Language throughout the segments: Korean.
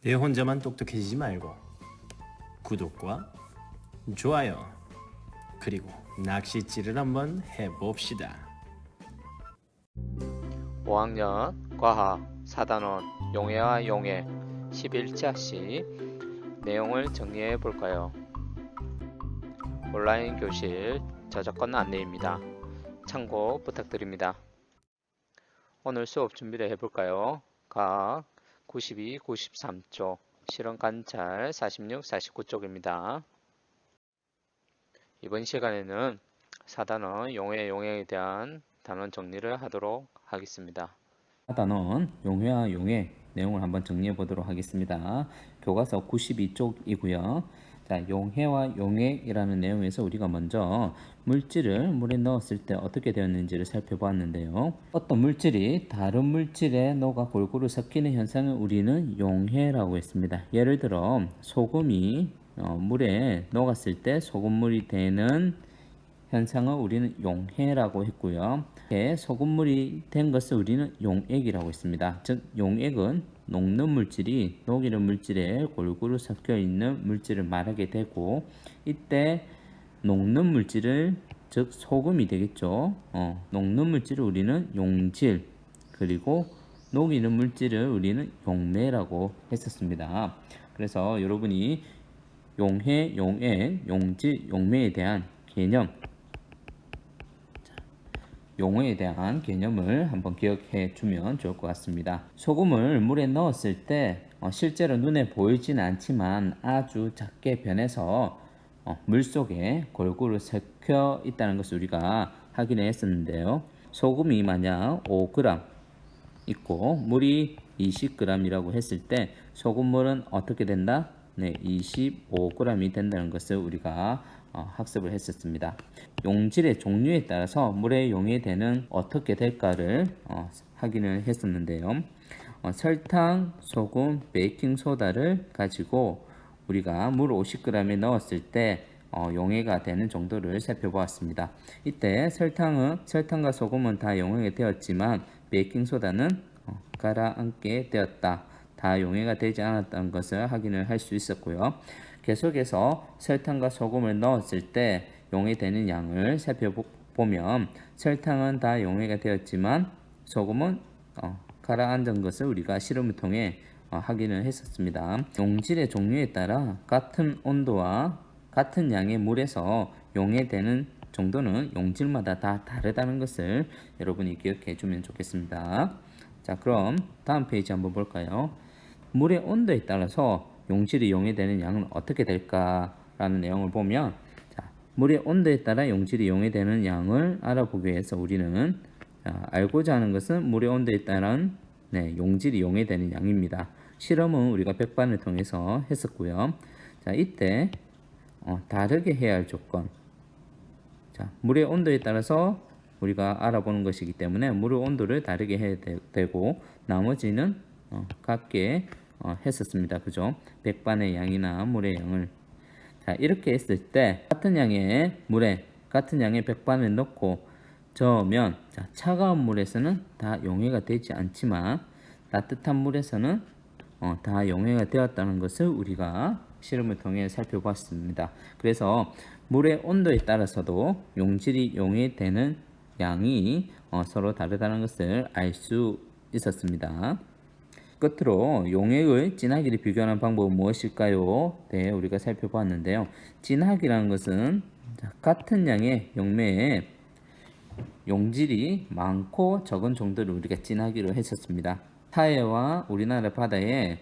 내 혼자만 똑똑해지지 말고 구독과 좋아요 그리고 낚싯질을 한번 해봅시다. 5학년 과학 4단원 용해와 용해 11차 시 내용을 정리해 볼까요? 온라인 교실 저작권 안내입니다. 참고 부탁드립니다. 오늘 수업 준비를 해볼까요? 각 92, 93쪽, 실험 관찰 46, 49쪽입니다. 이번 시간에는 4단원 용해에 대한 단원 정리를 하도록 하겠습니다. 단원 용해와 용해 내용을 한번 정리해 보도록 하겠습니다. 교과서 92쪽이고요. 자, 용해와 용해이라는 내용에서 우리가 먼저 물질을 물에 넣었을 때 어떻게 되었는지를 살펴보았는데요. 어떤 물질이 다른 물질에 녹아 골고루 섞이는 현상을 우리는 용해라고 했습니다. 예를 들어 소금이 물에 녹았을 때 소금물이 되는 현상을 우리는 용해라고 했고요. 소금물이 된 것을 우리는 용액이라고 했습니다. 즉 용액은 녹는 물질이 녹이는 물질에 골고루 섞여 있는 물질을 말하게 되고, 이때 녹는 물질을 즉 소금이 되겠죠. 녹는 물질을 우리는 용질, 그리고 녹이는 물질을 우리는 용매라고 했었습니다. 그래서 여러분이 용해, 용액, 용질, 용매에 대한 개념, 용어에 대한 개념을 한번 기억해 주면 좋을 것 같습니다. 소금을 물에 넣었을 때 실제로 눈에 보이지는 않지만 아주 작게 변해서 물 속에 골고루 섞여 있다는 것을 우리가 확인해 했었는데요. 소금이 만약 5g 있고 물이 20g이라고 했을 때 소금물은 어떻게 된다? 네, 25g이 된다는 것을 우리가 학습을 했었습니다. 용질의 종류에 따라서 물의 용해되는 어떻게 될까를 확인을 했었는데요. 설탕, 소금, 베이킹소다를 가지고 우리가 물 50g에 넣었을 때 용해가 되는 정도를 살펴보았습니다. 이때 설탕과 소금은 다 용해가 되었지만 베이킹소다는 가라앉게 되었다. 다 용해가 되지 않았다는 것을 확인을 할 수 있었고요. 계속해서 설탕과 소금을 넣었을 때 용해되는 양을 살펴보면 설탕은 다 용해가 되었지만 소금은 가라앉은 것을 우리가 실험을 통해 확인을 했었습니다. 용질의 종류에 따라 같은 온도와 같은 양의 물에서 용해되는 정도는 용질마다 다 다르다는 것을 여러분이 기억해 주면 좋겠습니다. 자, 그럼 다음 페이지 한번 볼까요? 물의 온도에 따라서 용질이 용해되는 양은 어떻게 될까라는 내용을 보면, 자, 물의 온도에 따라 용질이 용해되는 양을 알아보기 위해서 우리는 알고자 하는 것은 물의 온도에 따른 용질이 용해되는 양입니다. 실험은 우리가 백반을 통해서 했었고요. 자, 이때 다르게 해야 할 조건, 자, 물의 온도에 따라서 우리가 알아보는 것이기 때문에 물의 온도를 다르게 해야 되고 나머지는 같게 했었습니다. 그죠? 백반의 양이나 물의 양을. 자, 이렇게 했을 때 같은 양의 물에 같은 양의 백반을 넣고 저으면, 자, 차가운 물에서는 다 용해가 되지 않지만 따뜻한 물에서는 다 용해가 되었다는 것을 우리가 실험을 통해 살펴봤습니다. 그래서 물의 온도에 따라서도 용질이 용해되는 양이 서로 다르다는 것을 알 수 있었습니다. 끝으로 용액의 진하기를 비교하는 방법은 무엇일까요? 네, 우리가 살펴보았는데요. 진하기라는 것은 같은 양의 용매에 용질이 많고 적은 정도를 우리가 진하기로 했었습니다. 사해와 우리나라 바다에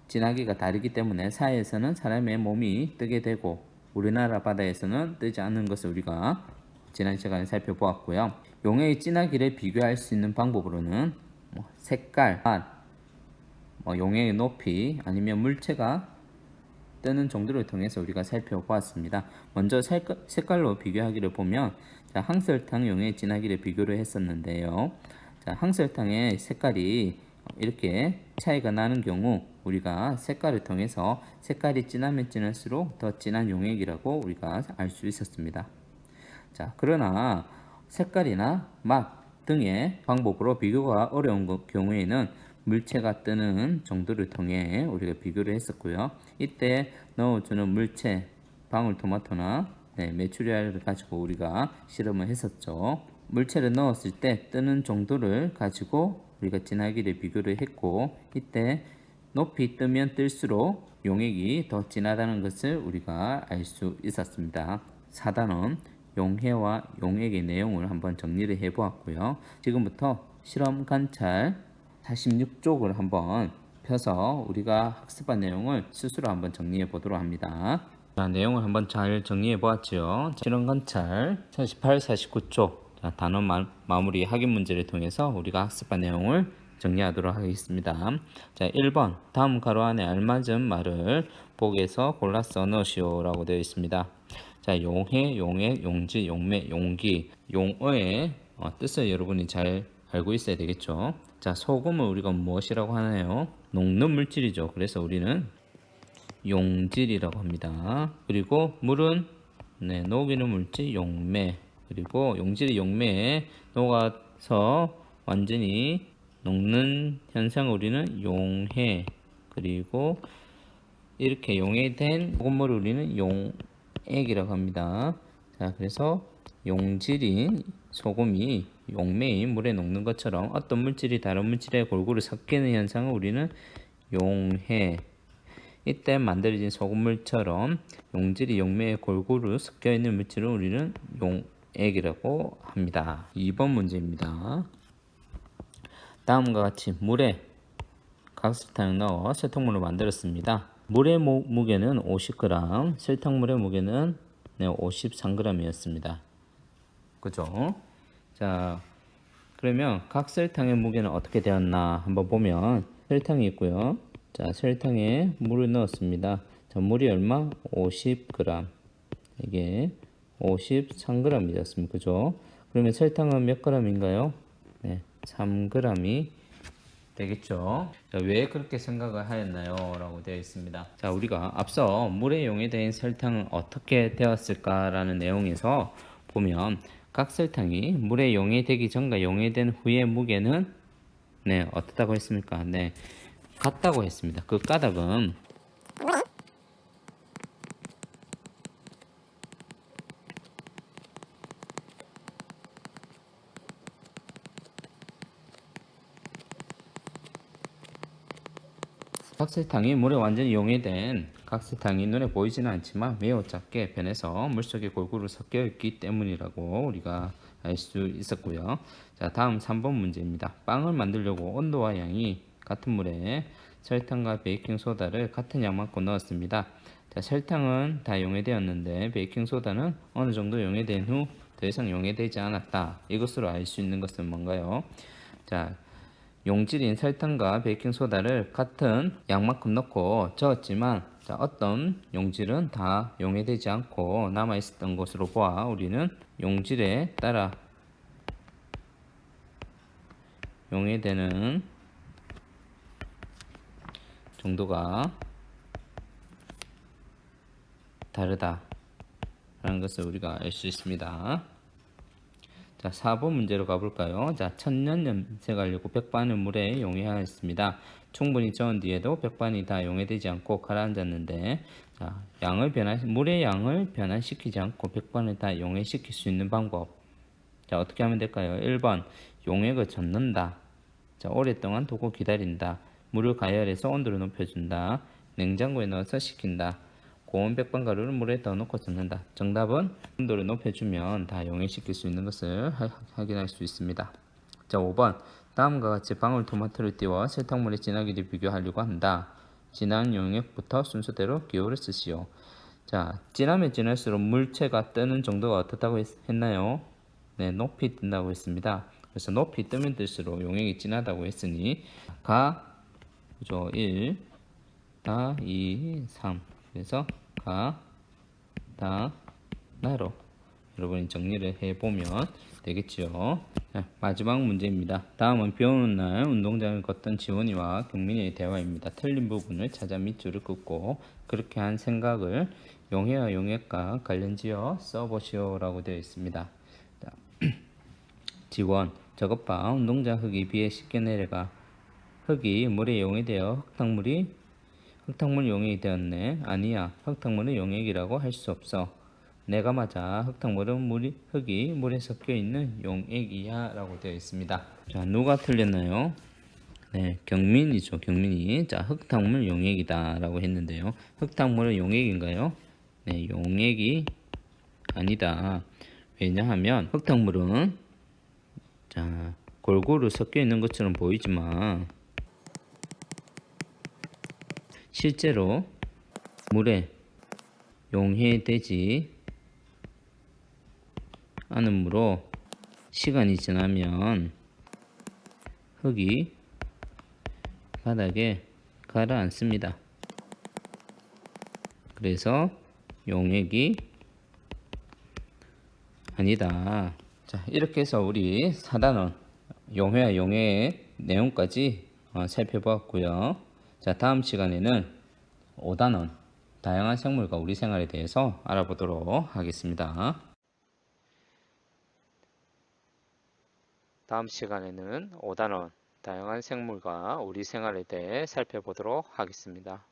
진하기가 다르기 때문에 사해에서는 사람의 몸이 뜨게 되고 우리나라 바다에서는 뜨지 않는 것을 우리가 지난 시간에 살펴보았고요. 용해의 진하기를 비교할 수 있는 방법으로는 색깔, 맛, 용해의 높이, 아니면 물체가 뜨는 정도를 통해서 우리가 살펴보았습니다. 먼저 색깔로 비교하기를 보면, 자, 항설탕 용해의 진하기를 비교를 했었는데요. 자, 항설탕의 색깔이 이렇게 차이가 나는 경우 우리가 색깔을 통해서 색깔이 진하면 진할수록 더 진한 용액이라고 우리가 알 수 있었습니다. 자, 그러나 색깔이나 맛 등의 방법으로 비교가 어려운 경우에는 물체가 뜨는 정도를 통해 우리가 비교를 했었고요. 이때 넣어주는 물체, 방울토마토나 메추리알을 가지고 우리가 실험을 했었죠. 물체를 넣었을 때 뜨는 정도를 가지고 우리가 진하기를 비교를 했고, 이때 높이 뜨면 뜰수록 용액이 더 진하다는 것을 우리가 알 수 있었습니다. 4단원 용해와 용액의 내용을 한번 정리를 해 보았고요. 지금부터 실험 관찰 46쪽을 한번 펴서 우리가 학습한 내용을 스스로 한번 정리해 보도록 합니다. 자, 내용을 한번 잘 정리해 보았죠. 실험 관찰 48, 49쪽 단원 마무리 확인 문제를 통해서 우리가 학습한 내용을 정리하도록 하겠습니다. 자, 1번 다음 가로 안에 알맞은 말을 보기에서 골라서 넣으시오 라고 되어 있습니다. 자, 용해, 용액, 용지, 용매, 용기, 용어의 뜻을 여러분이 잘 알고 있어야 되겠죠. 자, 소금을 우리가 무엇이라고 하나요? 녹는 물질이죠. 그래서 우리는 용질이라고 합니다. 그리고 물은 녹이는 물질 용매, 그리고 용질이 용매에 녹아서 완전히 녹는 현상을 우리는 용해, 그리고 이렇게 용해된 소금물을 우리는 용액이라고 합니다. 자, 그래서 용질인 소금이 용매인 물에 녹는 것처럼 어떤 물질이 다른 물질에 골고루 섞이는 현상을 우리는 용해, 이때 만들어진 소금물처럼 용질이 용매에 골고루 섞여 있는 물질을 우리는 용액이라고 합니다. 2번 문제입니다. 다음과 같이 물에 각설탕을 넣어 설탕물을 만들었습니다. 물의 무게는 50g, 설탕물의 무게는 53g이었습니다. 그죠? 자, 그러면 각 설탕의 무게는 어떻게 되었나 한번 보면 설탕이 있고요. 자, 설탕에 물을 넣었습니다. 자, 물이 얼마? 50g. 이게 53g이 되었습니다. 그죠? 그러면 설탕은 몇 g인가요? 네, 3g이 되겠죠. 자, 왜 그렇게 생각을 하였나요? 라고 되어 있습니다. 자, 우리가 앞서 물에 용해된 설탕은 어떻게 되었을까라는 내용에서 보면 각 설탕이 물에 용해되기 전과 용해된 후의 무게는 어떻다고 했습니까? 같다고 했습니다. 그 까닭은 각설탕이 물에 완전히 용해된 각설탕이 눈에 보이지는 않지만 매우 작게 변해서 물속에 골고루 섞여 있기 때문이라고 우리가 알 수 있었고요. 자, 다음 3번 문제입니다. 빵을 만들려고 온도와 양이 같은 물에 설탕과 베이킹소다를 같은 양만큼 넣었습니다. 자, 설탕은 다 용해되었는데 베이킹소다는 어느 정도 용해된 후 더 이상 용해되지 않았다. 이것으로 알 수 있는 것은 뭔가요? 자, 용질인 설탕과 베이킹소다를 같은 양만큼 넣고 저었지만, 자, 어떤 용질은 다 용해되지 않고 남아있었던 것으로 보아 우리는 용질에 따라 용해되는 정도가 다르다라는 것을 우리가 알 수 있습니다. 자, 4번 문제로 가볼까요? 자, 천년 염색하려고 백반을 물에 용해하였습니다. 충분히 저은 뒤에도 백반이 다 용해되지 않고 가라앉았는데, 자, 물의 양을 변화시키지 않고 백반을 다 용해시킬 수 있는 방법. 자, 어떻게 하면 될까요? 1번, 용액을 젓는다. 자, 오랫동안 두고 기다린다. 물을 가열해서 온도를 높여준다. 냉장고에 넣어서 식힌다. 고온 백반 가루를 물에 더 넣고 젓는다. 정답은 온도를 높여주면 다 용해시킬 수 있는 것을 확인할 수 있습니다. 자, 5번 다음과 같이 방울토마토를 띄워 설탕물의 진하기를 비교하려고 한다. 진한 용액부터 순서대로 기호를 쓰시오. 자, 진하면 진할수록 물체가 뜨는 정도가 어떻다고 했나요? 높이 뜬다고 했습니다. 그래서 높이 뜨면 뜰수록 용액이 진하다고 했으니 그죠? 1, 4, 2, 3. 그래서 다, 나로 여러분이 정리를 해보면 되겠죠. 자, 마지막 문제입니다. 다음은 비 오는 날 운동장을 걷던 지원이와 경민이의 대화입니다. 틀린 부분을 찾아 밑줄을 긋고 그렇게 한 생각을 용해와 용액과 관련지어 써보시오 라고 되어 있습니다. 자, 지원, 저것 봐. 운동장 흙이 비에 씻겨 내려가. 흙이 물에 용해되어 흙탕물 용액이 되었네. 아니야. 흙탕물은 용액이라고 할 수 없어. 내가 맞아. 흙탕물은 흙이 물에 섞여 있는 용액이야 라고 되어 있습니다. 자, 누가 틀렸나요? 네, 경민이죠. 경민이. 자, 흙탕물 용액이다 라고 했는데요. 흙탕물은 용액인가요? 네, 용액이 아니다. 왜냐하면 흙탕물은 자, 골고루 섞여 있는 것처럼 보이지만 실제로 물에 용해되지 않으므로 시간이 지나면 흙이 바닥에 가라앉습니다. 그래서 용액이 아니다. 자, 이렇게 해서 우리 4단원 용해와 용해의 내용까지 살펴보았고요. 자, 다음 시간에는 5단원 다양한 생물과 우리 생활에 대해서 알아보도록 하겠습니다. 다음 시간에는 5단원 다양한 생물과 우리 생활에 대해 살펴보도록 하겠습니다.